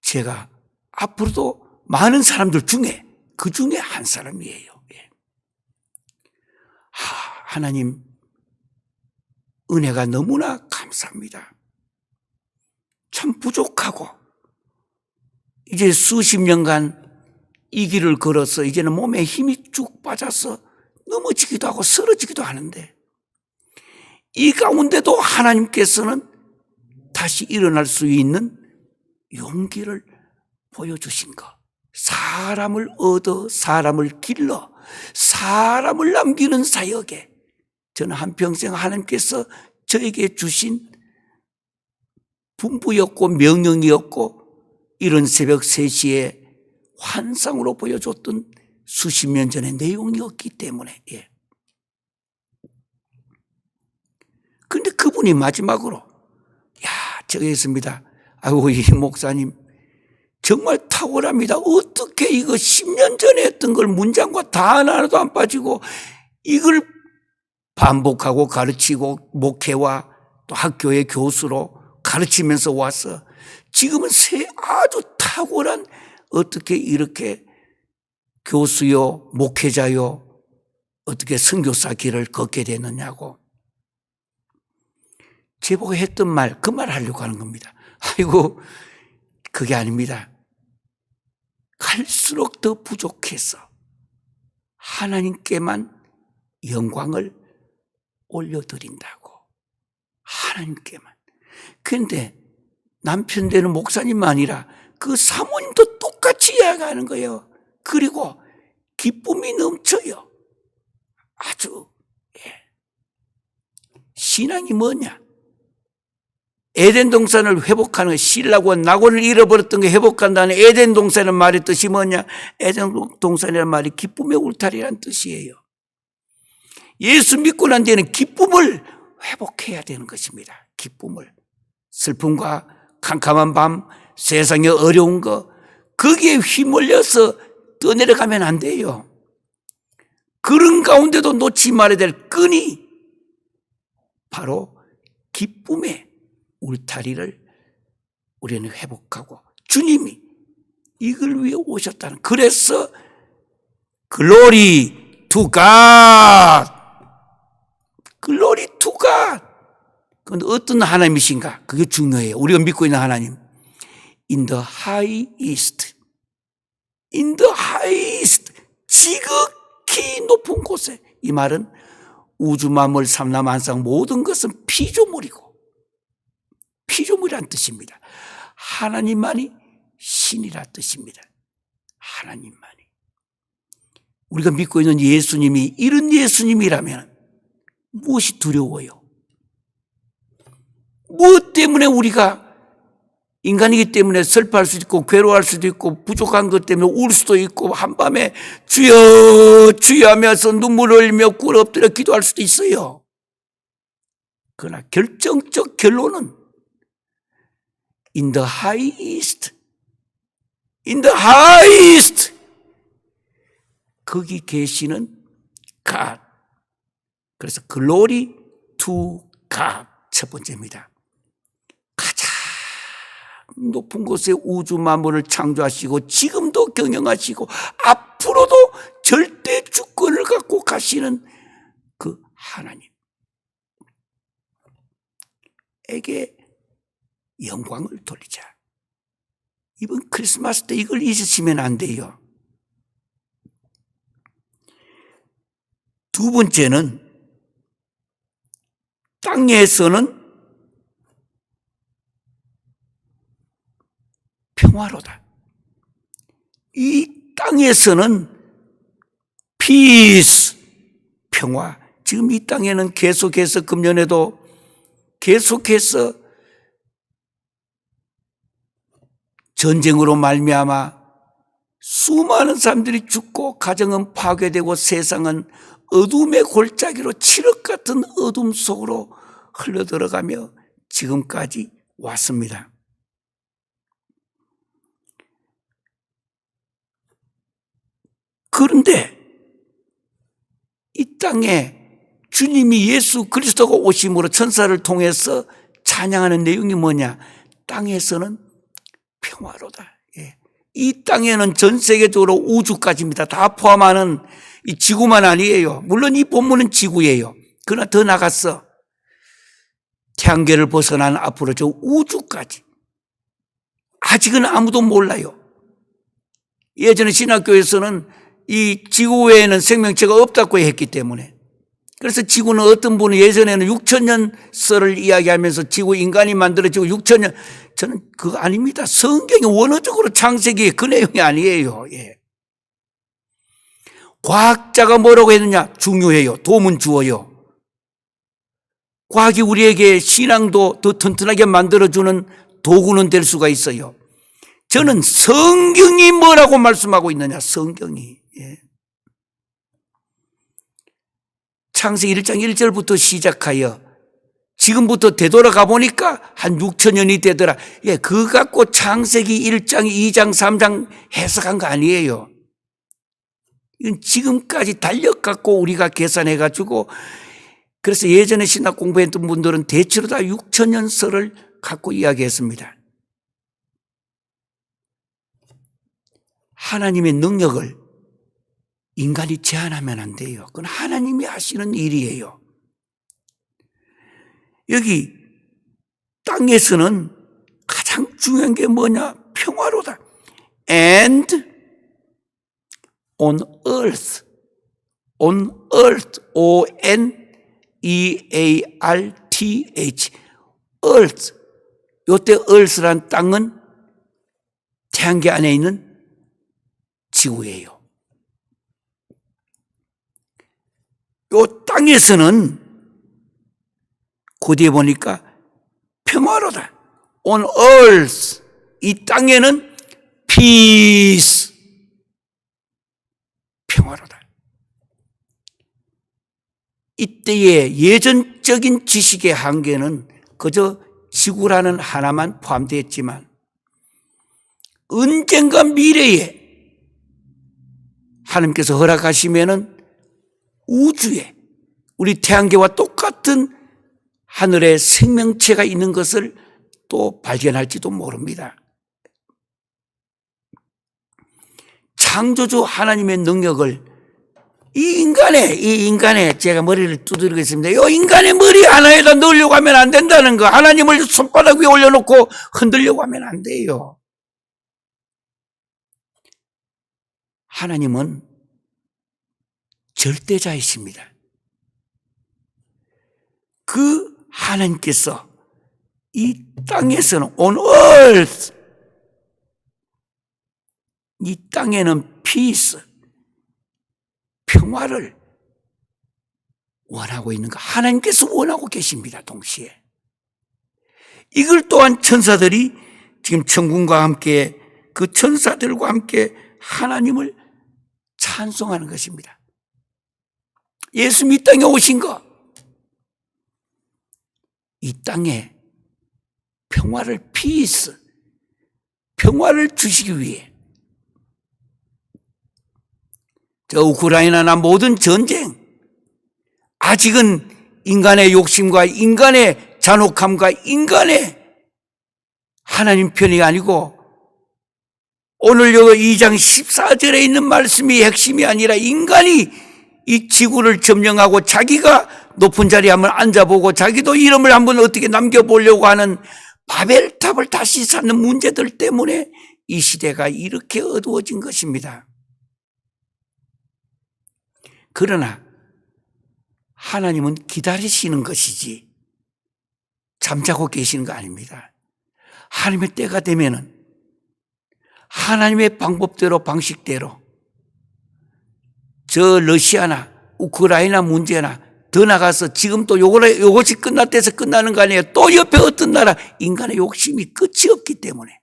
제가 앞으로도 많은 사람들 중에 그 중에 한 사람이에요. 하나님 은혜가 너무나 감사합니다. 참 부족하고 이제 수십 년간 이 길을 걸어서 이제는 몸에 힘이 쭉 빠져서 넘어지기도 하고 쓰러지기도 하는데 이 가운데도 하나님께서는 다시 일어날 수 있는 용기를 보여주신 것. 사람을 얻어 사람을 길러 사람을 남기는 사역에 저는 한평생 하나님께서 저에게 주신 분부였고 명령이었고 이런 새벽 3시에 환상으로 보여줬던 수십 년 전의 내용이었기 때문에 그런데 그분이 마지막으로 저기 있습니다. 아이고 이 목사님 정말 탁월합니다. 어떻게 이거 10년 전에 했던 걸 문장과 다 하나도 안 빠지고 이걸 반복하고 가르치고 목회와 또 학교의 교수로 가르치면서 와서 지금은 아주 탁월한 어떻게 이렇게 교수요 목회자요 어떻게 선교사 길을 걷게 되느냐고 제보가 했던 말 그 말 하려고 하는 겁니다. 아이고 그게 아닙니다. 갈수록 더 부족해서 하나님께만 영광을 올려드린다고 하나님께만. 그런데 남편 되는 목사님만 아니라 그 사모님도 똑같이 이야기하는 거예요. 그리고 기쁨이 넘쳐요. 아주 신앙이 뭐냐? 에덴 동산을 회복하는 신라고 낙원을 잃어버렸던 거 회복한다는 에덴 동산의 말의 뜻이 뭐냐? 에덴 동산이라는 말이 기쁨의 울타리라는 뜻이에요. 예수 믿고 난 뒤에는 기쁨을 회복해야 되는 것입니다. 기쁨을. 슬픔과 캄캄한 밤, 세상의 어려운 거 거기에 휘몰려서 떠내려가면 안 돼요. 그런 가운데도 놓지 말아야 될 끈이 바로 기쁨의 울타리를 우리는 회복하고 주님이 이걸 위해 오셨다는. 그래서 Glory to God. Glory to God. 그런데 어떤 하나님이신가? 그게 중요해요. 우리가 믿고 있는 하나님. In the highest. In the highest. 지극히 높은 곳에. 이 말은 우주 만물 삼라만상 모든 것은 피조물이고 피조물이란 뜻입니다. 하나님만이 신이라 뜻입니다. 하나님만이. 우리가 믿고 있는 예수님이 이런 예수님이라면 무엇이 두려워요? 무엇 때문에 우리가 인간이기 때문에 슬퍼할 수도 있고 괴로워할 수도 있고 부족한 것 때문에 울 수도 있고 한밤에 주여 주여 하면서 눈물을 흘리며 꿇어 엎드려 기도할 수도 있어요. 그러나 결정적 결론은 In the highest, in the highest 거기 계시는 God. 그래서 Glory to God 첫 번째입니다. 가장 높은 곳에 우주 만물을 창조하시고 지금도 경영하시고 앞으로도 절대 주권을 갖고 가시는 그 하나님. 영광을 돌리자. 이번 크리스마스 때 이걸 잊으시면 안 돼요. 두 번째는 땅에서는 평화로다. 이 땅에서는 피스, 평화. 지금 이 땅에는 계속해서 금년에도 계속해서 전쟁으로 말미암아 수많은 사람들이 죽고 가정은 파괴되고 세상은 어둠의 골짜기로 칠흑 같은 어둠 속으로 흘러들어가며 지금까지 왔습니다. 그런데 이 땅에 주님이 예수 그리스도가 오심으로 천사를 통해서 찬양하는 내용이 뭐냐? 땅에서는 평화로다. 이 땅에는 전 세계적으로 우주까지입니다. 다 포함하는 이 지구만 아니에요. 물론 이 본문은 지구예요. 그러나 더 나갔어. 태양계를 벗어난 앞으로 저 우주까지. 아직은 아무도 몰라요. 예전에 신학교에서는 이 지구 외에는 생명체가 없다고 했기 때문에. 그래서 지구는 어떤 분이 예전에는 6천년 썰을 이야기하면서 지구 인간이 만들어지고 6천년, 저는 그거 아닙니다. 성경이 원어적으로 창세기의 그 내용이 아니에요. 예. 과학자가 뭐라고 했느냐? 중요해요. 도움은 주어요. 과학이 우리에게 신앙도 더 튼튼하게 만들어주는 도구는 될 수가 있어요. 저는 성경이 뭐라고 말씀하고 있느냐? 성경이. 예. 창세기 1장 1절부터 시작하여 지금부터 되돌아가 보니까 한 6천 년이 되더라. 예, 그거 갖고 창세기 1장, 2장, 3장 해석한 거 아니에요. 이건 지금까지 달력 갖고 우리가 계산해 가지고, 그래서 예전에 신학 공부했던 분들은 대체로 다 6천 년 설을 갖고 이야기했습니다. 하나님의 능력을 인간이 제한하면 안 돼요. 그건 하나님이 하시는 일이에요. 여기 땅에서는 가장 중요한 게 뭐냐? 평화로다. And on earth, O-N-E-A-R-T-H, earth. 요때 earth란 땅은 태양계 안에 있는 지구예요. 요 땅에서는 고대에 보니까 평화로다. On earth, 이 땅에는 peace, 평화로다. 이때의 예전적인 지식의 한계는 그저 지구라는 하나만 포함되어 있지만 언젠가 미래에 하나님께서 허락하시면은 우주에 우리 태양계와 똑같은 하늘에 생명체가 있는 것을 또 발견할지도 모릅니다. 창조주 하나님의 능력을 이 인간의 제가 머리를 두드리겠습니다. 이 인간의 머리 하나에다 넣으려고 하면 안 된다는 거. 하나님을 손바닥 위에 올려놓고 흔들려고 하면 안 돼요. 하나님은 절대자이십니다. 그 하나님께서 이 땅에서는 on earth, 이 땅에는 peace, 평화를 원하고 있는 거 하나님께서 원하고 계십니다. 동시에 이걸 또한 천사들이 지금 천군과 함께 그 천사들과 함께 하나님을 찬송하는 것입니다. 예수님이 이 땅에 오신 거, 이 땅에 평화를 피스, 평화를 주시기 위해 저 우크라이나나 모든 전쟁, 아직은 인간의 욕심과 인간의 잔혹함과 인간의 하나님 편이 아니고 오늘 여기 2장 14절에 있는 말씀이 핵심이 아니라 인간이 이 지구를 점령하고 자기가 높은 자리에 한번 앉아보고 자기도 이름을 한번 어떻게 남겨보려고 하는 바벨탑을 다시 쌓는 문제들 때문에 이 시대가 이렇게 어두워진 것입니다. 그러나 하나님은 기다리시는 것이지 잠자고 계시는 거 아닙니다. 하나님의 때가 되면은 하나님의 방법대로 방식대로 저 러시아나 우크라이나 문제나 더 나가서 지금 또 요것이 끝났대서 끝나는 거 아니에요. 또 옆에 어떤 나라 인간의 욕심이 끝이 없기 때문에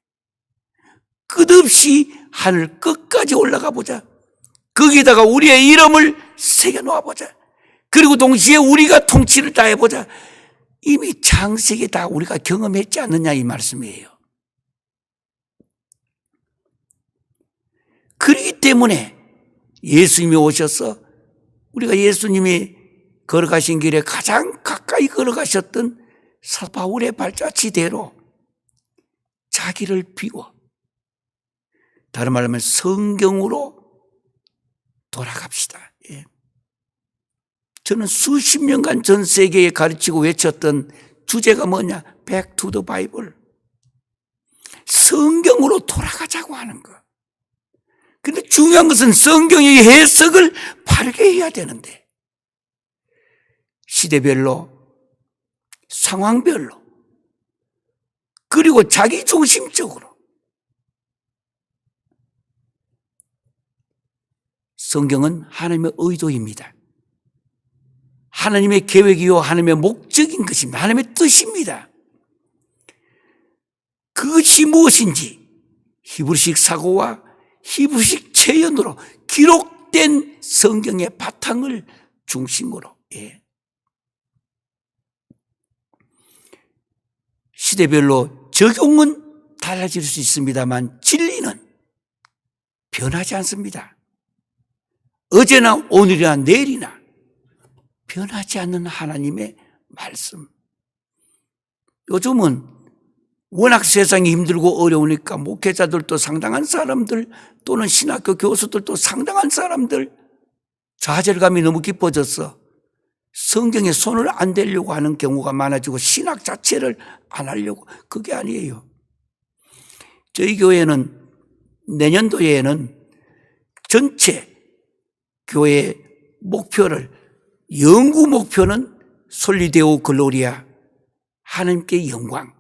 끝없이 하늘 끝까지 올라가 보자. 거기다가 우리의 이름을 새겨 놓아 보자. 그리고 동시에 우리가 통치를 다 해보자. 이미 창세기 다 우리가 경험했지 않느냐 이 말씀이에요. 그렇기 때문에 예수님이 오셔서 우리가 예수님이 걸어가신 길에 가장 가까이 걸어가셨던 사도 바울의 발자취대로 자기를 비워 다른 말로 하면 성경으로 돌아갑시다. 예. 저는 수십 년간 전 세계에 가르치고 외쳤던 주제가 뭐냐? Back to the Bible. 성경으로 돌아가자고 하는 거. 근데 중요한 것은 성경의 해석을 바르게 해야 되는데 시대별로 상황별로 그리고 자기 중심적으로 성경은 하나님의 의도입니다. 하나님의 계획이요 하나님의 목적인 것입니다. 하나님의 뜻입니다. 그것이 무엇인지 히브리식 사고와 히브리식 체연으로 기록된 성경의 바탕을 중심으로 시대별로 적용은 달라질 수 있습니다만 진리는 변하지 않습니다. 어제나 오늘이나 내일이나 변하지 않는 하나님의 말씀. 요즘은 워낙 세상이 힘들고 어려우니까 목회자들도 상당한 사람들 또는 신학교 교수들도 상당한 사람들 좌절감이 너무 깊어져서 성경에 손을 안 대려고 하는 경우가 많아지고 신학 자체를 안 하려고. 그게 아니에요. 저희 교회는 내년도에는 전체 교회 목표를 영구 목표는 솔리데오 글로리아 하나님께 영광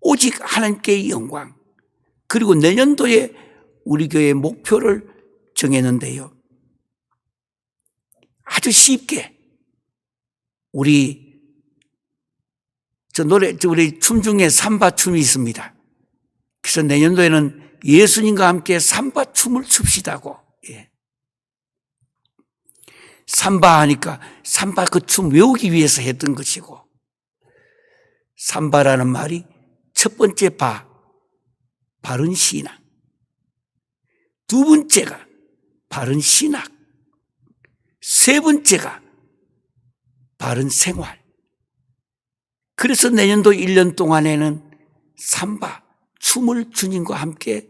오직 하나님께 영광 그리고 내년도에 우리 교회의 목표를 정했는데요. 아주 쉽게 우리 춤 중에 삼바춤이 있습니다. 그래서 내년도에는 예수님과 함께 삼바춤을 춥시다고. 삼바 하니까 삼바 그 춤 외우기 위해서 했던 것이고 삼바라는 말이 첫 번째 바른 신앙 두 번째가 바른 신학 세 번째가 바른 생활. 그래서 내년도 1년 동안에는 삼바 춤을 주님과 함께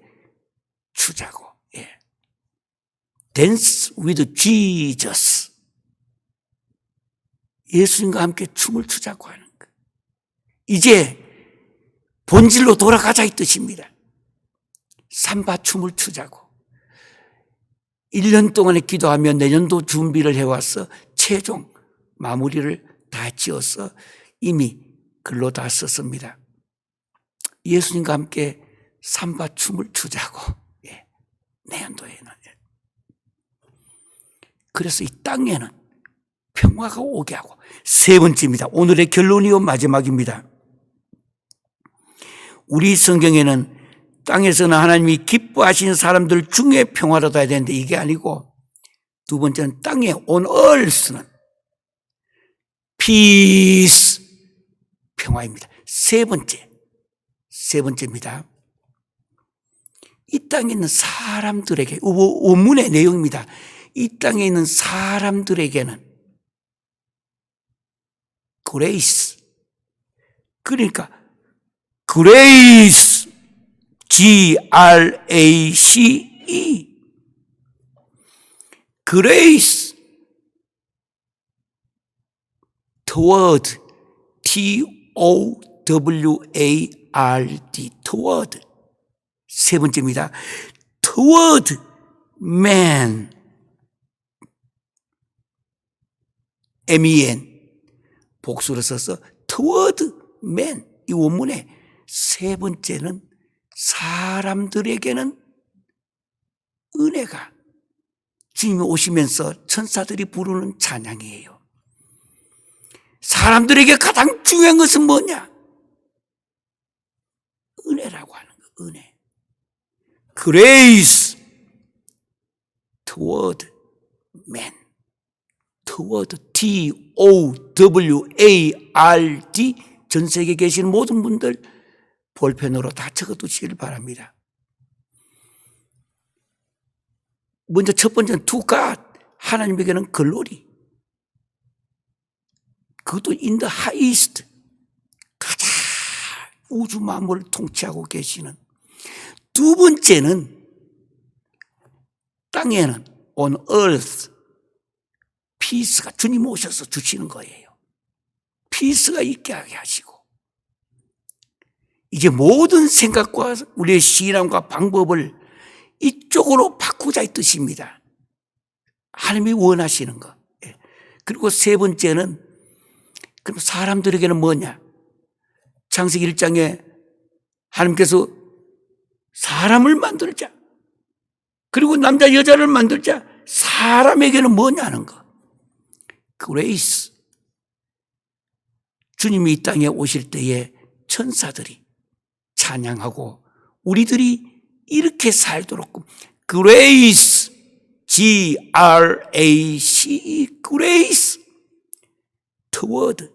추자고. Dance with Jesus. 예수님과 함께 춤을 추자고 하는 것. 이제 본질로 돌아가자 이 뜻입니다. 삼바 춤을 추자고. 1년 동안에 기도하며 내년도 준비를 해와서 최종 마무리를 다 지어서 이미 글로 다 썼습니다. 예수님과 함께 삼바 춤을 추자고. 내년도에는. 그래서 이 땅에는 평화가 오게 하고. 세 번째입니다. 오늘의 결론이요 마지막입니다. 우리 성경에는 땅에서는 하나님이 기뻐하시는 사람들 중에 평화를 얻어야 되는데 이게 아니고 두 번째는 땅에 on earth는 peace 평화입니다. 세 번째입니다. 이 땅에 있는 사람들에게 원문의 내용입니다. 이 땅에 있는 사람들에게는 grace 그러니까 grace G-R-A-C-E grace toward, T-O-W-A-R-D, toward. 세 번째입니다. toward man, M-E-N. 복수를 써서 toward man. 이 원문에 세 번째는 사람들에게는 은혜가, 주님이 오시면서 천사들이 부르는 찬양이에요. 사람들에게 가장 중요한 것은 뭐냐? 은혜라고 하는 거, 은혜. Grace toward man. toward, T-O-W-A-R-D. 전 세계에 계시는 모든 분들 볼펜으로 다 적어두시길 바랍니다. 먼저 첫 번째는 to God, 하나님에게는 글로리. 그것도 in the highest, 가장 우주 만물을 통치하고 계시는. 두 번째는 땅에는 on earth, peace가, 주님 오셔서 주시는 거예요. peace가 있게 하게 하시고, 이제 모든 생각과 우리의 신앙과 방법을 이쪽으로 바꾸자 이 뜻입니다. 하나님이 원하시는 것. 그리고 세 번째는, 그럼 사람들에게는 뭐냐? 창세기 1장에 하나님께서 사람을 만들자, 그리고 남자 여자를 만들자. 사람에게는 뭐냐는 거. 그레이스. 주님이 이 땅에 오실 때에 천사들이 찬양하고 우리들이 이렇게 살도록, 그레이스, G-R-A-C-E, 그레이스 toward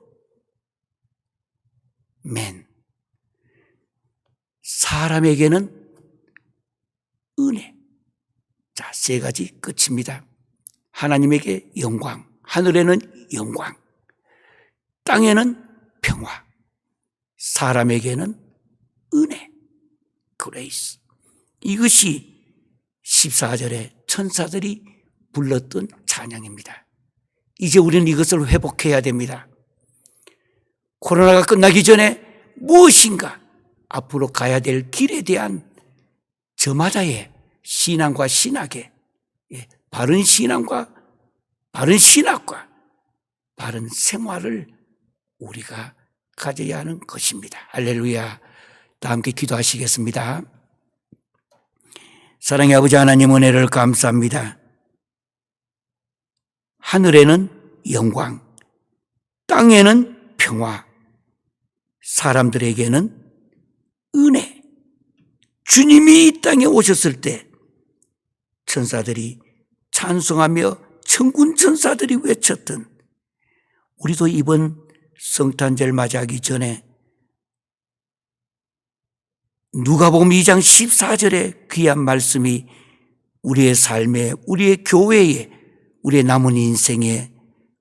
man. 사람에게는 은혜. 자, 세 가지 끝입니다. 하나님에게 영광, 하늘에는 영광, 땅에는 평화, 사람에게는 은혜, 그레이스. 이것이 14절에 천사들이 불렀던 찬양입니다. 이제 우리는 이것을 회복해야 됩니다. 코로나가 끝나기 전에 무엇인가 앞으로 가야 될 길에 대한 저마다의 신앙과 신학의, 바른 신앙과 바른 신학과 바른 생활을 우리가 가져야 하는 것입니다. 할렐루야. 다 함께 기도하시겠습니다. 사랑의 아버지 하나님, 은혜를 감사합니다. 하늘에는 영광, 땅에는 평화, 사람들에게는 은혜. 주님이 이 땅에 오셨을 때 천사들이 찬송하며 천군 천사들이 외쳤던, 우리도 이번 성탄절 맞이하기 전에 누가복음 2장 14절의 귀한 말씀이 우리의 삶에, 우리의 교회에, 우리의 남은 인생에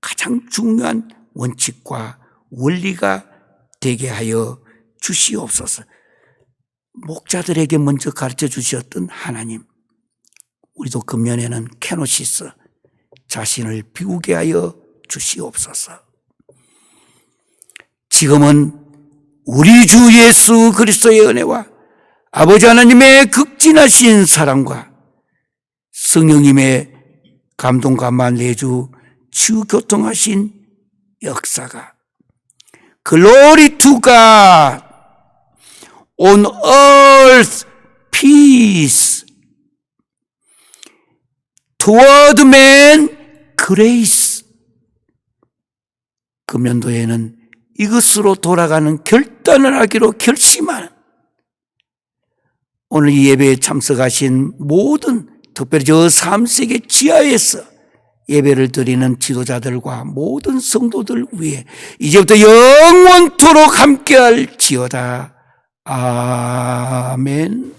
가장 중요한 원칙과 원리가 되게 하여 주시옵소서. 목자들에게 먼저 가르쳐 주셨던 하나님, 우리도 금년에는 케노시스, 자신을 비우게 하여 주시옵소서. 지금은 우리 주 예수 그리스도의 은혜와 아버지 하나님의 극진하신 사랑과 성령님의 감동과 만내주 치유교통하신 역사가, Glory to God on earth, peace toward man, grace. 금년도에는 이것으로 돌아가는 결단을 하기로 결심하는, 오늘 이 예배에 참석하신 모든, 특별히 저 3세계 지하에서 예배를 드리는 지도자들과 모든 성도들 위해 이제부터 영원토록 함께할 지어다. 아멘.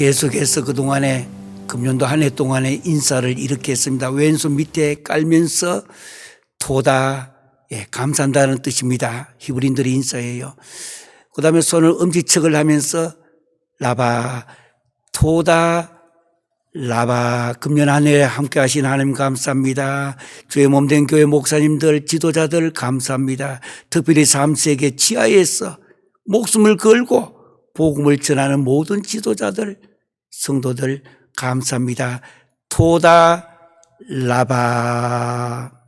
계속해서 그동안에 금년도 한 해 동안에 인사를 이렇게 했습니다. 왼손 밑에 깔면서 토다, 감사한다는 뜻입니다. 히브리인들의 인사예요. 그 다음에 손을 엄지척을 하면서 라바, 토다, 라바. 금년 한 해 함께 하신 하나님 감사합니다. 주의 몸된 교회 목사님들, 지도자들 감사합니다. 특별히 3세계 지하에서 목숨을 걸고 복음을 전하는 모든 지도자들, 성도들 감사합니다. 토다 라바.